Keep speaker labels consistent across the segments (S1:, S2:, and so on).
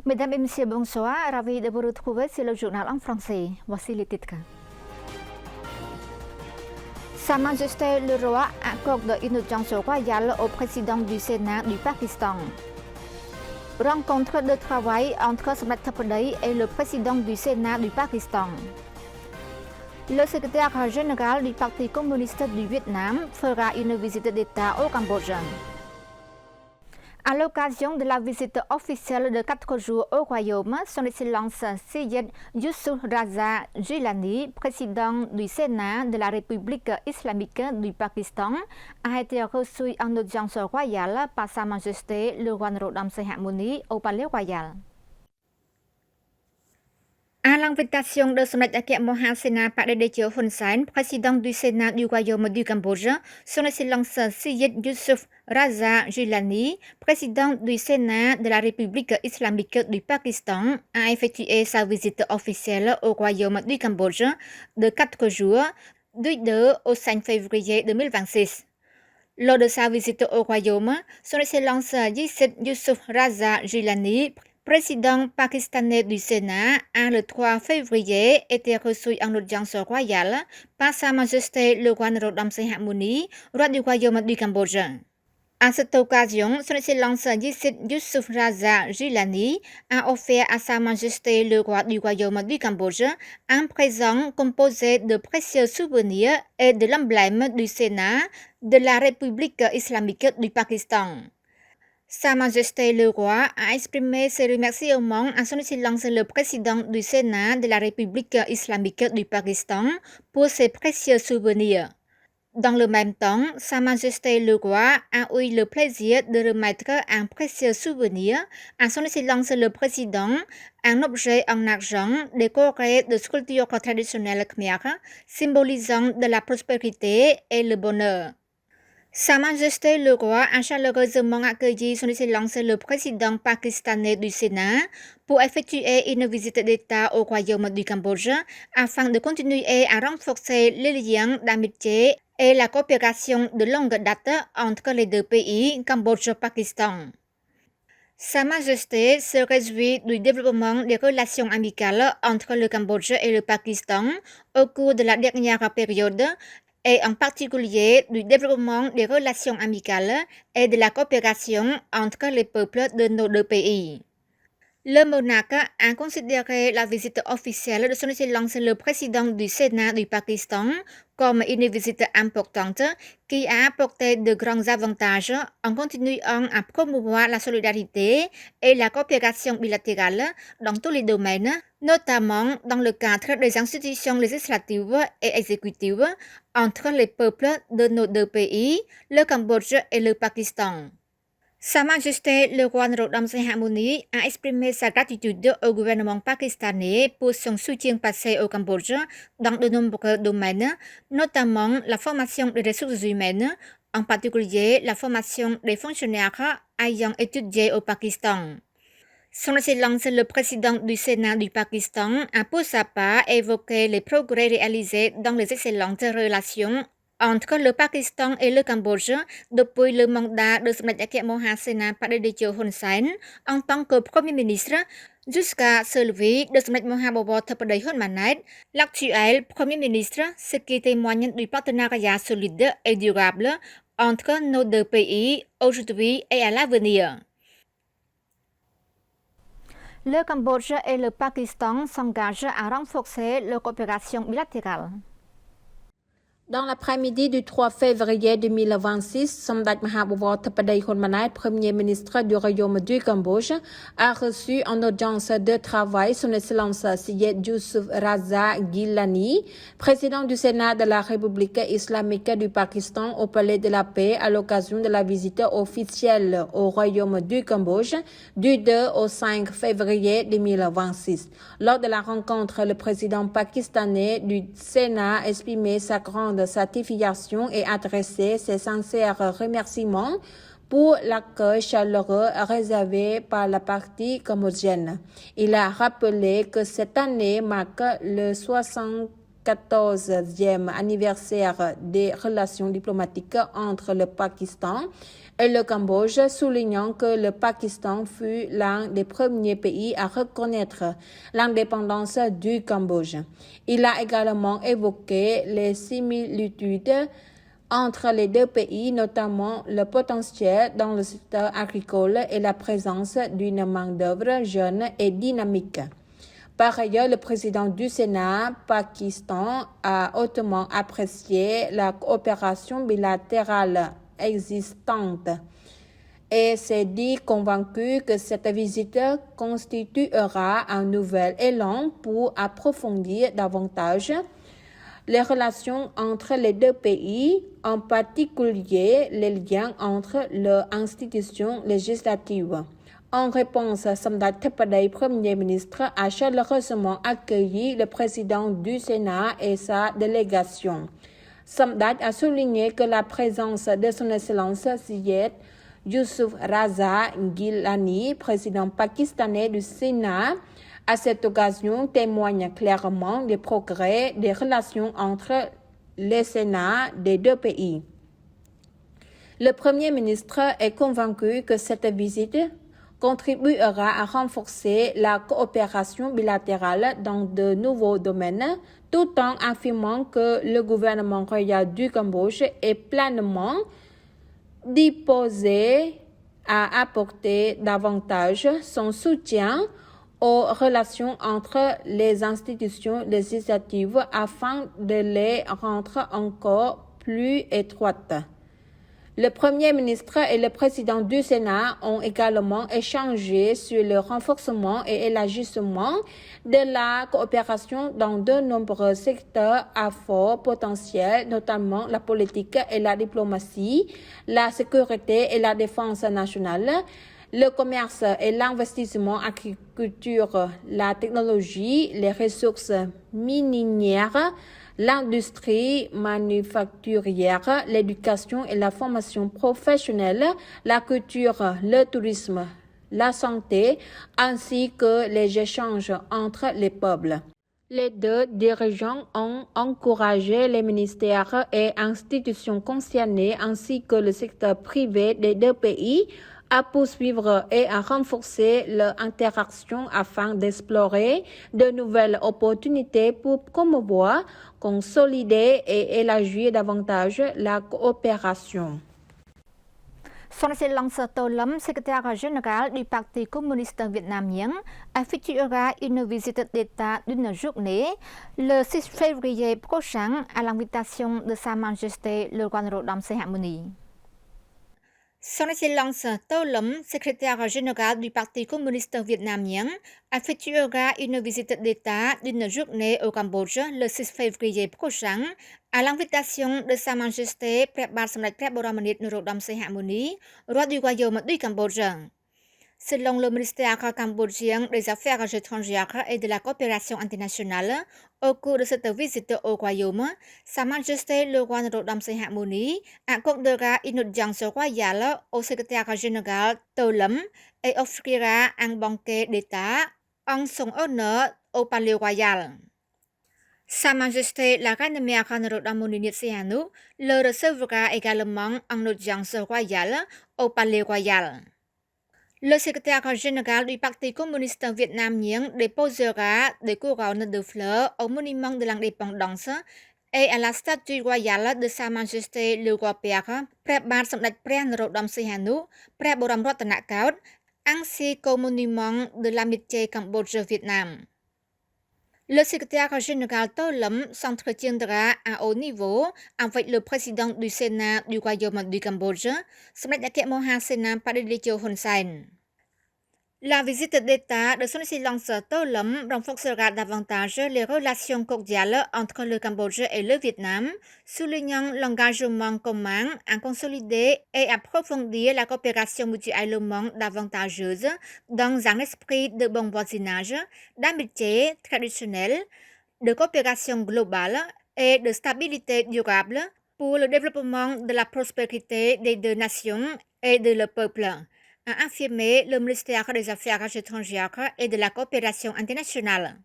S1: Mesdames et messieurs, bonsoir. Ravi de vous retrouver sur le journal en français. Voici les titres. Sa Majesté le Roi accorde une audience royale au président du Sénat du Pakistan. Rencontre de travail entre Samdech Theppaday et le président du Sénat du Pakistan. Le secrétaire général du Parti communiste du Vietnam fera une visite d'État au Cambodge. À l'occasion de la visite officielle de 4 jours au Royaume, son Excellence Syed Yusuf Raza Gilani, président du Sénat de la République islamique du Pakistan, a été reçu en audience royale par Sa Majesté le roi Norodom Sihamuni au Palais Royal. À l'invitation de Samdech Akhet Mohasena Padadechio Hun Sen, président du Sénat du Royaume du Cambodge, son Excellence Syed Yusuf Raza Gilani, président du Sénat de la République islamique du Pakistan, a effectué sa visite officielle au Royaume du Cambodge de 4 jours, du 2 au 5 février 2026. Lors de sa visite au Royaume, son Excellence Syed Yusuf Raza Gilani, président pakistanais du Sénat, a le 3 février été reçu en audience royale par Sa Majesté le roi Norodom Sihamuni, roi du Royaume du Cambodge. À cette occasion, son Excellence Syed Yusuf Raza Gilani a offert à Sa Majesté le roi du Royaume du Cambodge un présent composé de précieux souvenirs et de l'emblème du Sénat de la République islamique du Pakistan. Sa Majesté le roi a exprimé ses remerciements à son Excellence le président du Sénat de la République islamique du Pakistan pour ses précieux souvenirs. Dans le même temps, Sa Majesté le roi a eu le plaisir de remettre un précieux souvenir à son Excellence le président, un objet en argent décoré de sculptures traditionnelles khmer, symbolisant de la prospérité et le bonheur. Sa Majesté le roi a chaleureusement accueilli son Excellence le président pakistanais du Sénat pour effectuer une visite d'État au Royaume du Cambodge afin de continuer à renforcer les liens d'amitié et la coopération de longue date entre les deux pays, Cambodge-Pakistan. Sa Majesté se réjouit du développement des relations amicales entre le Cambodge et le Pakistan au cours de la dernière période, et en particulier du développement des relations amicales et de la coopération entre les peuples de nos deux pays. Le monarque a considéré la visite officielle de son Excellence le président du Sénat du Pakistan comme une visite importante qui a apporté de grands avantages en continuant à promouvoir la solidarité et la coopération bilatérale dans tous les domaines, notamment dans le cadre des institutions législatives et exécutives entre les peuples de nos deux pays, le Cambodge et le Pakistan. Sa Majesté le roi Norodom Sihamuni a exprimé sa gratitude au gouvernement pakistanais pour son soutien passé au Cambodge dans de nombreux domaines, notamment la formation des ressources humaines, en particulier la formation des fonctionnaires ayant étudié au Pakistan. Son Excellence le président du Sénat du Pakistan a pour sa part évoqué les progrès réalisés dans les excellentes relations entre le Pakistan et le Cambodge depuis le mandat de Samdech Akhet Mohasena Padadechio Hun Sen en tant que Premier ministre jusqu'à celui de Samdech Mahabobor Theppaday Hun Manet, l'actuel Premier ministre, ce qui témoigne du partenariat solide et durable entre nos deux pays aujourd'hui et à l'avenir. Le Cambodge et le Pakistan s'engagent à renforcer leur coopération bilatérale.
S2: Dans l'après-midi du 3 février 2026, Samdech Mahabobor Theppaday Hun Manet, Premier ministre du Royaume du Cambodge, a reçu en audience de travail son Excellence Syed Yusuf Raza Gilani, président du Sénat de la République islamique du Pakistan au Palais de la Paix à l'occasion de la visite officielle au Royaume du Cambodge du 2 au 5 février 2026. Lors de la rencontre, le président pakistanais du Sénat a exprimé sa grande satisfaction et adressé ses sincères remerciements pour l'accueil chaleureux réservé par la partie cambodgienne. Il a rappelé que cette année marque le 64 74e anniversaire des relations diplomatiques entre le Pakistan et le Cambodge, soulignant que le Pakistan fut l'un des premiers pays à reconnaître l'indépendance du Cambodge. Il a également évoqué les similitudes entre les deux pays, notamment le potentiel dans le secteur agricole et la présence d'une main-d'œuvre jeune et dynamique. Par ailleurs, le président du Sénat Pakistan a hautement apprécié la coopération bilatérale existante et s'est dit convaincu que cette visite constituera un nouvel élan pour approfondir davantage les relations entre les deux pays, en particulier les liens entre leurs institutions législatives. En réponse, Samdech Theppaday, Premier ministre, a chaleureusement accueilli le président du Sénat et sa délégation. Samdech a souligné que la présence de son Excellence Syed Yousuf Raza Gilani, président pakistanais du Sénat, à cette occasion témoigne clairement des progrès des relations entre les Sénats des deux pays. Le Premier ministre est convaincu que cette visite contribuera à renforcer la coopération bilatérale dans de nouveaux domaines, tout en affirmant que le gouvernement royal du Cambodge est pleinement disposé à apporter davantage son soutien aux relations entre les institutions législatives afin de les rendre encore plus étroites. Le Premier ministre et le président du Sénat ont également échangé sur le renforcement et élargissement de la coopération dans de nombreux secteurs à fort potentiel, notamment la politique et la diplomatie, la sécurité et la défense nationale, le commerce et l'investissement, agriculture, la technologie, les ressources minières, l'industrie manufacturière, l'éducation et la formation professionnelle, la culture, le tourisme, la santé, ainsi que les échanges entre les peuples. Les deux dirigeants ont encouragé les ministères et institutions concernées ainsi que le secteur privé des deux pays à poursuivre et à renforcer leur interaction afin d'explorer de nouvelles opportunités pour promouvoir, consolider et élargir davantage la coopération.
S1: Son Excellence Tô Lâm, secrétaire général du Parti communiste vietnamien, effectuera une visite d'État d'une journée le 6 février prochain à l'invitation de Sa Majesté le roi Norodom Sihamoni. Son Excellence Tô Lâm, secrétaire général du Parti communiste vietnamien, effectuera une visite d'État d'une journée au Cambodge le 6 février prochain à l'invitation de Sa Majestéព្រះបាទសម្ដេចព្រះបរមនាថនរោត្តមសីហមុនី roi du royaume du Cambodge. Selon le ministère cambodgien des Affaires étrangères et de la coopération internationale, au cours de cette visite au royaume, Sa Majesté le roi Norodom Sihamoni accordera une audience royale au secrétaire général Tô Lâm et offrira un banquet d'État en son honneur au Palais Royal. Sa Majesté la Reine Mère Norodom Mouniniat Sihanouk le recevra également en audience royale au Palais Royal. Le secrétaire général du Parti communiste vietnamien déposera des couronnes de fleurs au monument de l'indépendance et à la statue royale de Sa Majesté le roi Père, ព្រះបាទសម្ដេចព្រះនរោត្តមសីហនុ ព្រះបរមរតនកោដ្ឋ ainsi qu'au monument de l'amitié Cambodge-Vietnam. Le secrétaire général Tô Lâm s'entretiendra à haut niveau avec le président du Sénat du Royaume du Cambodge, សម្ដេចអគ្គមហាសេនាបតីតេជោ Hun Sen. La visite d'État de son Excellence Tô Lâm renforcera davantage les relations cordiales entre le Cambodge et le Vietnam, soulignant l'engagement commun à consolider et approfondir la coopération mutuellement davantageuse dans un esprit de bon voisinage, d'amitié traditionnelle, de coopération globale et de stabilité durable pour le développement de la prospérité des deux nations et de leur peuple, a affirmé le ministère des Affaires étrangères et de la coopération internationale.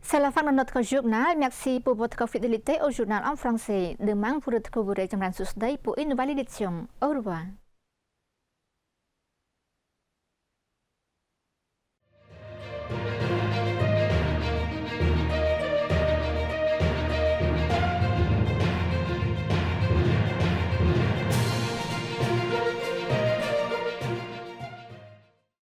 S1: C'est la fin de notre journal. Merci pour votre fidélité au journal en français. Demain, vous retrouverez Jamran Sousday pour une nouvelle édition. Au revoir.